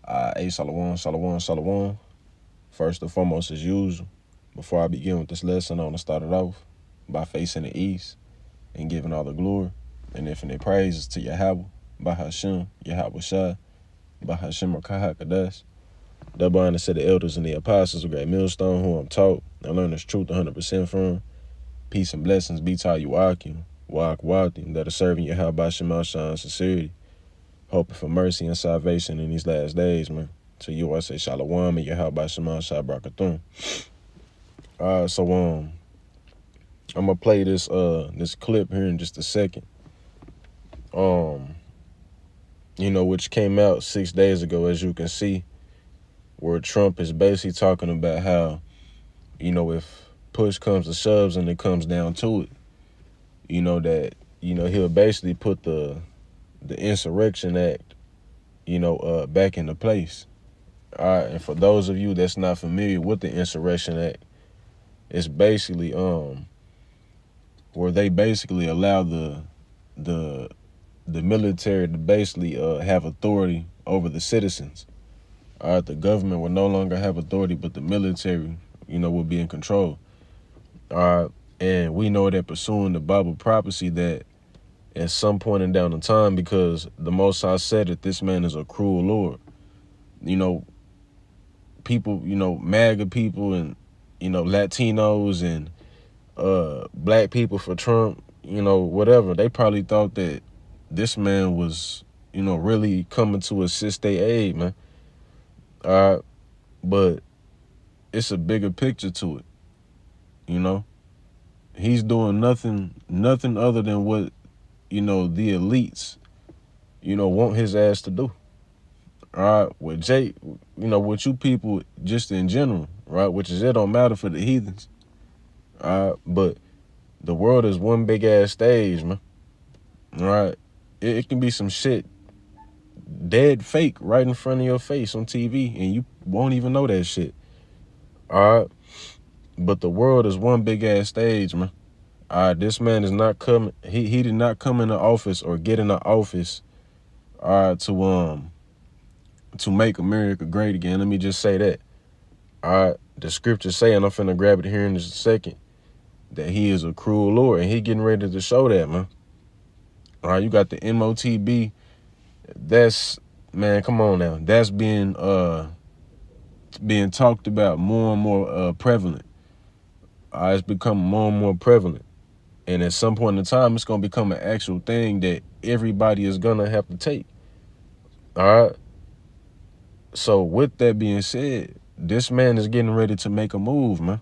Hey, Shalom, Shalom, Shalom. First and foremost, as usual, before I begin with this lesson, I want to start it off by facing the east and giving all the glory and infinite praises to Yahweh, by Hashem, Yahweh Shai, by Hashem Rakah Kadash. Double honor to the elders and the apostles of Great Millstone, who I'm taught and learn this truth 100% from. Peace and blessings be to you, Akim, Wakim, that are serving Yahweh Shema Shah in sincerity, hoping for mercy and salvation in these last days, man. To you, I say Shalom and Yahweh Shema Shah Brakathum. So I'm gonna play this clip here in just a second. Which came out 6 days ago, as you can see, where Trump is basically talking about how, if push comes to shoves and it comes down to it, that he'll basically put the Insurrection Act, back into place. All right, and for those of you that's not familiar with the Insurrection Act, it's basically where they basically allow the military to basically have authority over the citizens. All right, the government will no longer have authority, but the military, will be in control. All right, and we know that pursuing the Bible prophecy that at some point in down the time, because the Most High said that this man is a cruel Lord. People, MAGA people and, Latinos and black people for Trump, whatever, they probably thought that this man was, really coming to assist their aid, man. All right, but it's a bigger picture to it, He's doing nothing other than what, the elites, want his ass to do. All right, with Jake, with you people just in general, right, which is it don't matter for the heathens. All right, but the world is one big ass stage, man. All right, it can be some shit dead fake right in front of your face on TV, and you won't even know that shit. All right, but the world is one big ass stage, man. All right, this man is not coming. He did not come into office or get into office, all right, to make America great again. Let me just say that. All right, the scriptures say, and I'm finna grab it here in just a second, that he is a cruel Lord, and he getting ready to show that, man. All right, you got the MOTB. That's, man, come on now. That's being talked about more and more prevalent. It's becoming more and more prevalent. And at some point in time, it's going to become an actual thing that everybody is going to have to take. All right. So with that being said, this man is getting ready to make a move, man.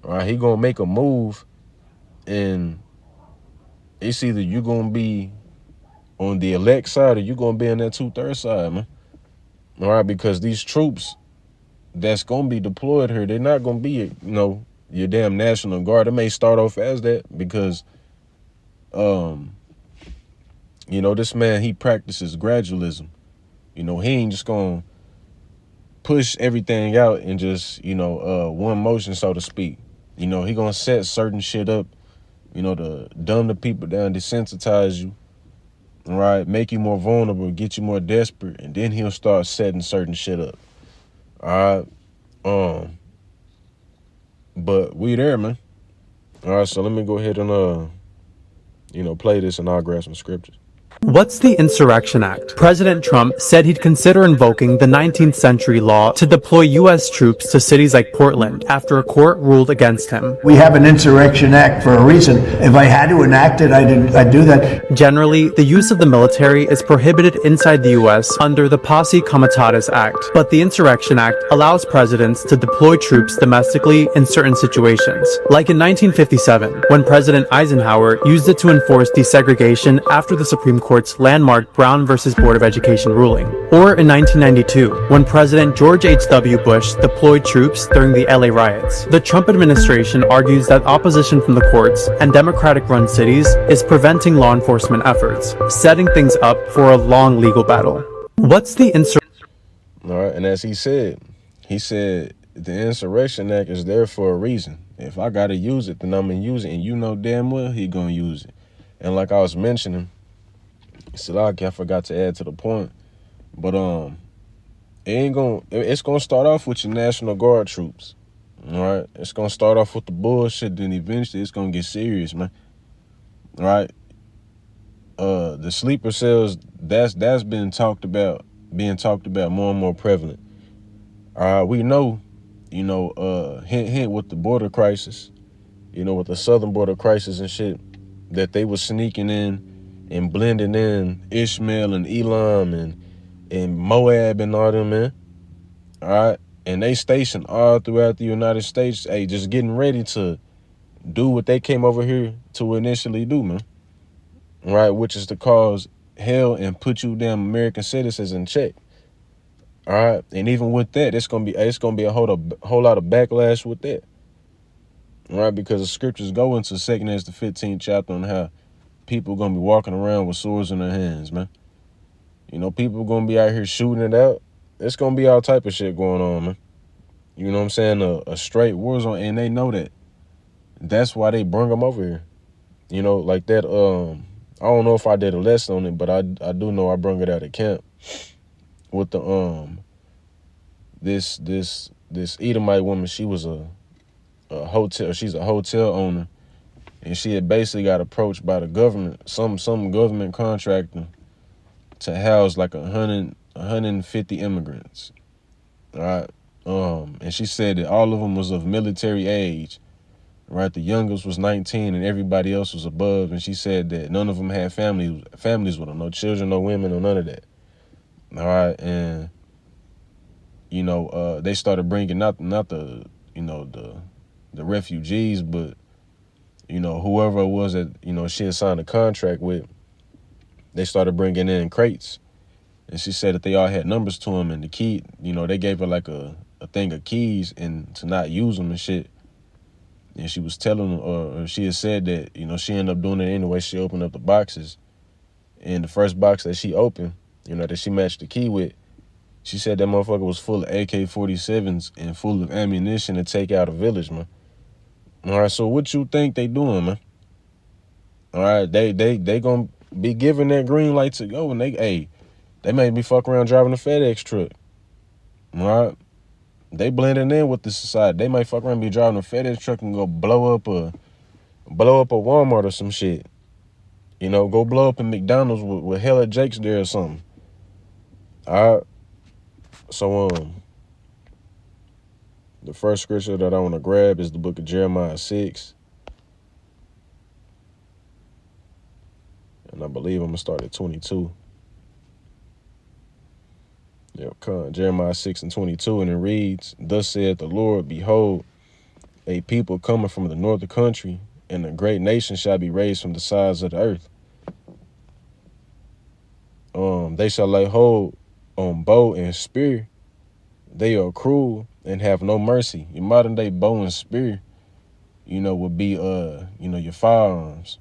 All right. He going to make a move, and it's either you going to be on the elect side or you going to be on that 2/3 side, man. All right. Because these troops that's going to be deployed here, they're not going to be, your damn National Guard. It may start off as that because, this man, he practices gradualism. He ain't just going to push everything out in just, one motion, so to speak. He going to set certain shit up, to dumb the people down, desensitize you, right? Make you more vulnerable, get you more desperate, and then he'll start setting certain shit up. All right. But we there, man. All right, so let me go ahead and, play this, and I'll grab some scriptures. What's the Insurrection Act? President Trump said he'd consider invoking the 19th century law to deploy U.S. troops to cities like Portland after a court ruled against him. We have an Insurrection Act for a reason. If I had to enact it, I'd do that. Generally, the use of the military is prohibited inside the U.S. under the Posse Comitatus Act, but the Insurrection Act allows presidents to deploy troops domestically in certain situations, like in 1957, when President Eisenhower used it to enforce desegregation after the Supreme Court's landmark Brown versus Board of Education ruling, or in 1992, when President George H.W. Bush deployed troops during the LA riots. The Trump administration argues that opposition from the courts and Democratic-run cities is preventing law enforcement efforts, setting things up for a long legal battle. What's the All right, and as he said the Insurrection Act is there for a reason. If I gotta use it, then I'm gonna use it, and you know damn well he gonna use it. And like I was mentioning, Salaki, I forgot to add to the point, but It's gonna start off with your National Guard troops. All right. It's gonna start off with the bullshit, then eventually it's gonna get serious, man. All right. The sleeper cells, that's been talked about, being talked about more and more prevalent. We know, hint hint with the border crisis, with the southern border crisis and shit, that they was sneaking in and blending in Ishmael and Elam and Moab and all them, man. All right. And they stationed all throughout the United States, hey, just getting ready to do what they came over here to initially do, man. Right, which is to cause hell and put you damn American citizens in check. All right. And even with that, it's gonna be a whole lot of backlash with that. All right, because the scriptures go into 2nd Ezra the 15th chapter on how people gonna be walking around with swords in their hands, man. People gonna be out here shooting it out. It's gonna be all type of shit going on, man. You know what I'm saying? A straight war zone, and they know that. That's why they bring them over here. Like that. I don't know if I did a lesson on it, but I do know I brung it out at camp with the this Edomite woman. She was a hotel. She's a hotel owner, and she had basically got approached by the government, some government contractor, to house like 150 immigrants. All right. And she said that all of them was of military age. Right, the youngest was 19 and everybody else was above, and she said that none of them had families with them, no children, no women, or none of that. All right, and they started bringing not the the refugees, but whoever it was that she had signed a contract with. They started bringing in crates, and she said that they all had numbers to them, and the key, they gave her like a thing of keys and to not use them and shit. And she was telling, or she had said that, she ended up doing it anyway. She opened up the boxes. And the first box that she opened, that she matched the key with, she said that motherfucker was full of AK-47s and full of ammunition to take out a village, man. All right, so what you think they doing, man? All right, they gonna be giving that green light to go, and they made me fuck around driving a FedEx truck. All right. They blending in with the society. They might fuck around and be driving a FedEx truck and go blow up a Walmart or some shit. Go blow up a McDonald's with hella Jakes there or something. All right. So the first scripture that I want to grab is the book of Jeremiah 6. And I believe I'm gonna start at 22. Jeremiah 6:22, and it reads, "Thus saith the Lord, behold, a people coming from the north of the country, and a great nation shall be raised from the sides of the earth. They shall lay hold on bow and spear. They are cruel and have no mercy." Your modern day bow and spear, would be your firearms.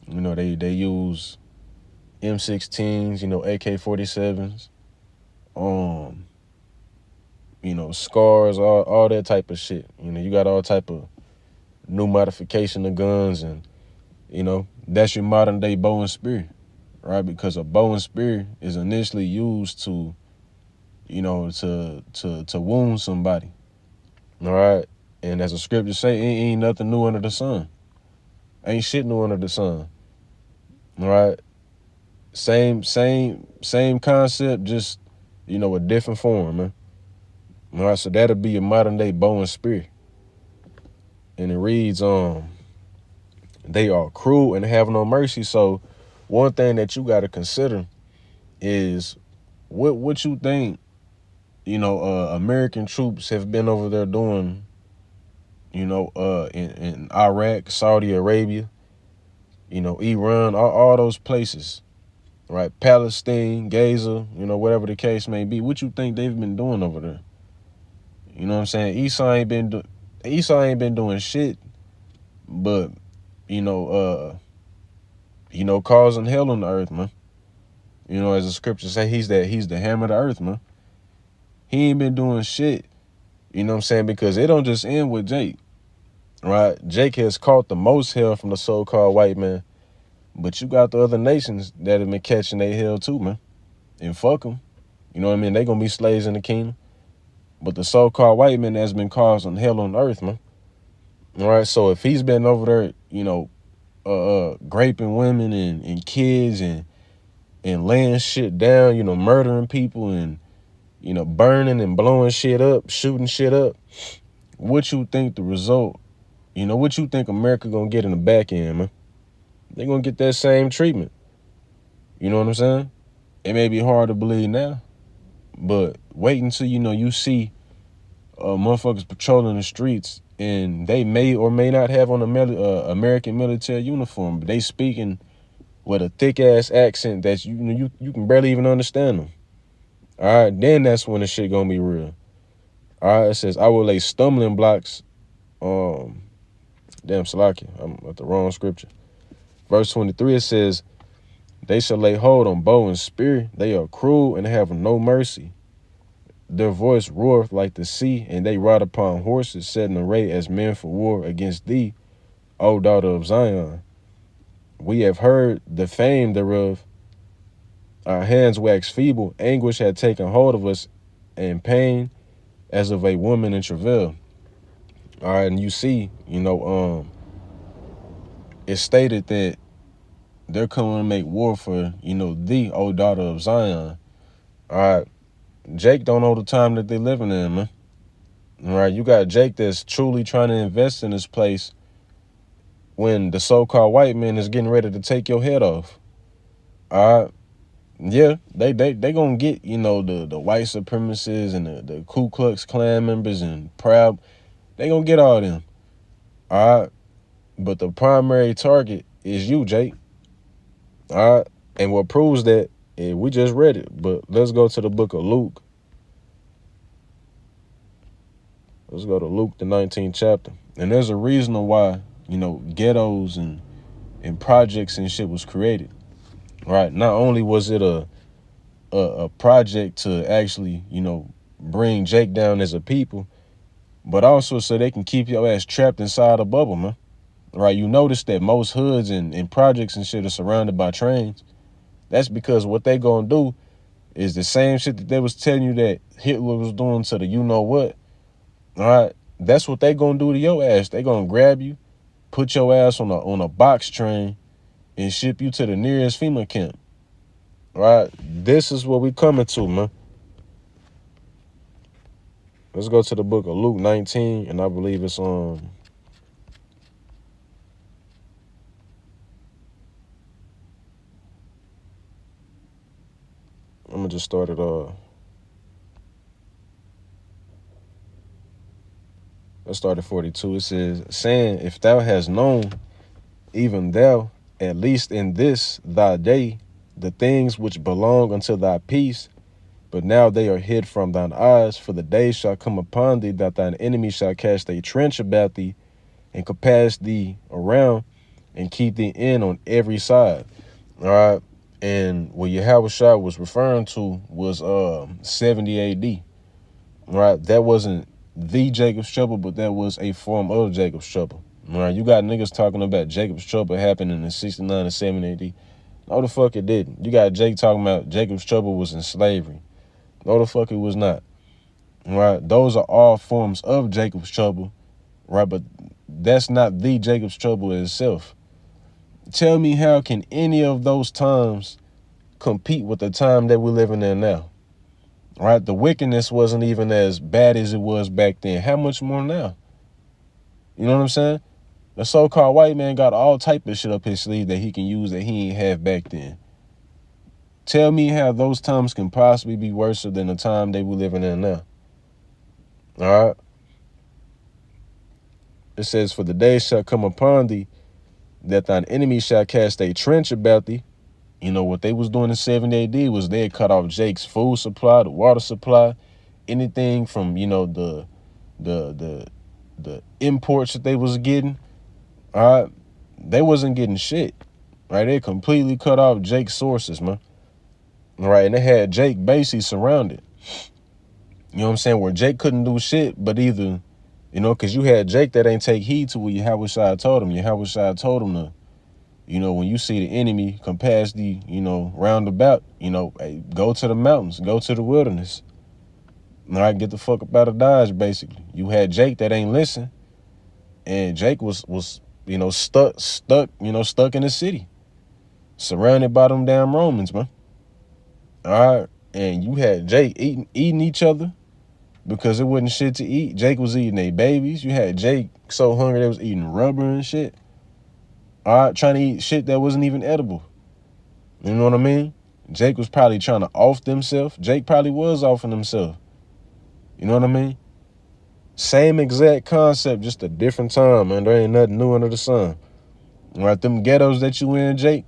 They use M16s, AK-47s, scars, all that type of shit. You got all type of new modification of guns, and that's your modern day bow and spear, right? Because a bow and spear is initially used to wound somebody. All right. And as the scriptures say, ain't nothing new under the sun. Ain't shit new under the sun. All right. Same concept, just a different form, man. All right, so that'll be your modern day bow and spear. And it reads, they are cruel and have no mercy. So one thing that you gotta consider is what you think, American troops have been over there doing, in Iraq, Saudi Arabia, Iran, all those places. Right, Palestine, Gaza, whatever the case may be. What you think they've been doing over there? You know what I'm saying? Esau ain't been doing shit, but causing hell on the earth, man. As the scriptures say, he's the hammer of the earth, man. He ain't been doing shit. You know what I'm saying? Because it don't just end with Jake, right? Jake has caught the most hell from the so-called white man. But you got the other nations that have been catching their hell too, man. And fuck them. You know what I mean? They gonna be slaves in the kingdom. But the so-called white man has been causing hell on earth, man. All right, so if he's been over there, raping women and kids and laying shit down, murdering people and, burning and blowing shit up, shooting shit up, what you think the result, what you think America gonna get in the back end, man? They gonna get that same treatment. You know what I'm saying? It may be hard to believe now, but wait until, you see motherfuckers patrolling the streets and they may or may not have on a American military uniform, but they speaking with a thick ass accent that you can barely even understand them. All right, then that's when the shit gonna be real. All right, it says I will lay stumbling blocks. Damn, Salaki, I'm at the wrong scripture. Verse 23, it says, they shall lay hold on bow and spear. They are cruel and have no mercy. Their voice roareth like the sea, and they ride upon horses, set in array as men for war against thee, O daughter of Zion. We have heard the fame thereof. Our hands wax feeble. Anguish had taken hold of us, and pain as of a woman in travail. All right, and you see, it's stated that they're coming to make war for, the O daughter of Zion. All right, Jake don't know the time that they living in, man. All right, you got Jake that's truly trying to invest in this place when the so-called white man is getting ready to take your head off. All right, yeah, they gonna get, the white supremacists and the Ku Klux Klan members and Proud. They gonna get all them. All right, but the primary target is you, Jake. All right, and what proves that, we just read it, but let's go to the book of Luke. Let's go to Luke, the 19th chapter. And there's a reason why, ghettos and projects and shit was created. Right? Not only was it a project to actually, bring Jake down as a people, but also so they can keep your ass trapped inside a bubble, man. Right? You notice that most hoods and projects and shit are surrounded by trains. That's because what they gonna do is the same shit that they was telling you that Hitler was doing to the you-know-what. All right, that's what they gonna do to your ass. They gonna grab you, put your ass on a box train, and ship you to the nearest FEMA camp. All right, this is what we coming to, man. Let's go to the book of Luke 19, and I believe it's on. I'm gonna just start it off. Let's start at 42. It says, saying, if thou hast known, even thou, at least in this thy day, the things which belong unto thy peace, but now they are hid from thine eyes, for the day shall come upon thee that thine enemy shall cast a trench about thee, and compass thee around, and keep thee in on every side. All right. And what Yahushua was referring to was 70 AD. Right? That wasn't the Jacob's trouble, but that was a form of Jacob's trouble. All right, you got niggas talking about Jacob's trouble happening in 69 and 70 AD. No, the fuck it didn't. You got Jake talking about Jacob's trouble was in slavery. No, the fuck it was not. All right, those are all forms of Jacob's trouble, right? But that's not the Jacob's trouble itself. Tell me, how can any of those times compete with the time that we're living in now? Right? The wickedness wasn't even as bad as it was back then. How much more now? You know what I'm saying? The so-called white man got all type of shit up his sleeve that he can use that he ain't have back then. Tell me how those times can possibly be worse than the time they were living in now. All right? It says, for the day shall come upon thee that thine enemy shall cast a trench about thee. You know, what they was doing in 70 AD was they had cut off Jake's food supply, the water supply, anything from, the imports that they was getting. All right, they wasn't getting shit. Right, they completely cut off Jake's sources, man. All right, and they had Jake basically surrounded. You know what I'm saying? Where Jake couldn't do shit, but either, because you had Jake that ain't take heed to what Yahushua told him. Yahushua told him You know, when you see the enemy come past the, roundabout, hey, go to the mountains, go to the wilderness. All right, get the fuck up out of Dodge, basically. You had Jake that ain't listen, and Jake was stuck in the city, surrounded by them damn Romans, man. All right, and you had Jake eating each other because it wasn't shit to eat. Jake was eating their babies. You had Jake so hungry they was eating rubber and shit. All right, trying to eat shit that wasn't even edible. You know what I mean? Jake was probably trying to off himself. Jake probably was offing himself. You know what I mean? Same exact concept, just a different time, man. There ain't nothing new under the sun. All right, them ghettos that you in, Jake.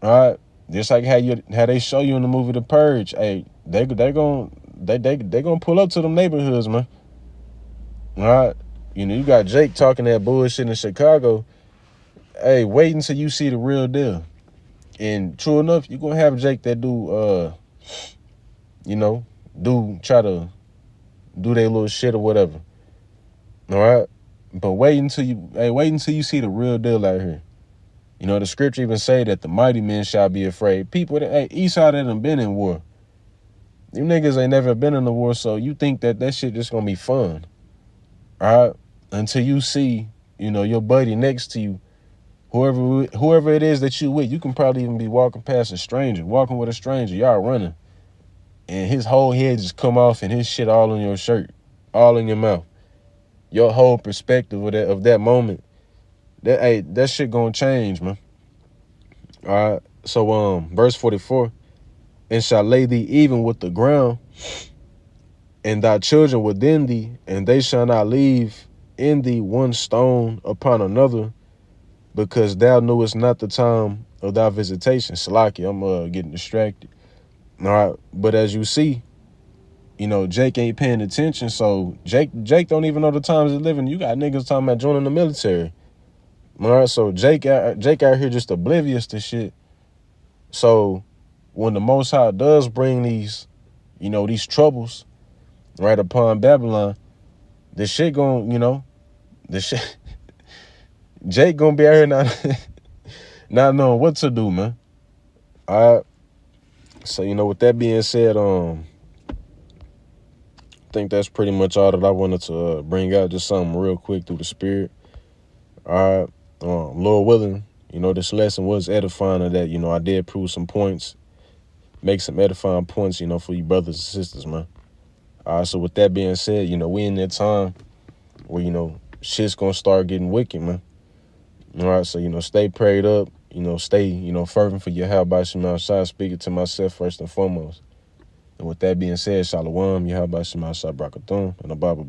All right, just like how they show you in the movie The Purge. Hey, they gonna pull up to them neighborhoods, man. All right, you got Jake talking that bullshit in Chicago. Hey, wait until you see the real deal. And true enough, you gonna have Jake that try to do their little shit or whatever. All right, but wait until you see the real deal out here. You know, the scripture even say that the mighty men shall be afraid. People that Esau that done been in war. You niggas ain't never been in the war, so you think that shit just gonna be fun. All right, until you see, your buddy next to you. Whoever it is that you with, you can probably even be walking past a stranger, walking with a stranger, y'all running, and his whole head just come off and his shit all on your shirt, all in your mouth. Your whole perspective of that moment, that shit gonna change, man. All right. So verse 44, and shall lay thee even with the ground, and thy children within thee, and they shall not leave in thee one stone upon another, because thou knewest not the time of thy visitation. Salaki, I'm getting distracted. All right, but as you see, Jake ain't paying attention, so Jake don't even know the times of living. You got niggas talking about joining the military. All right, so Jake out here just oblivious to shit. So when the Most High does bring these, these troubles right upon Babylon, the shit Jake gonna be out here not knowing what to do, man. All right. So, with that being said, I think that's pretty much all that I wanted to bring out. Just something real quick through the spirit. All right. Lord willing, this lesson was edifying of that. I did prove some points, make some edifying points, for you brothers and sisters, man. All right. So with that being said, we in that time where, shit's gonna start getting wicked, man. All right, so, stay prayed up, stay, fervent for your help by Shema Shai, speaking to myself first and foremost. And with that being said, Shalom, Yahweh Shema Shai Brakathum, and Abba.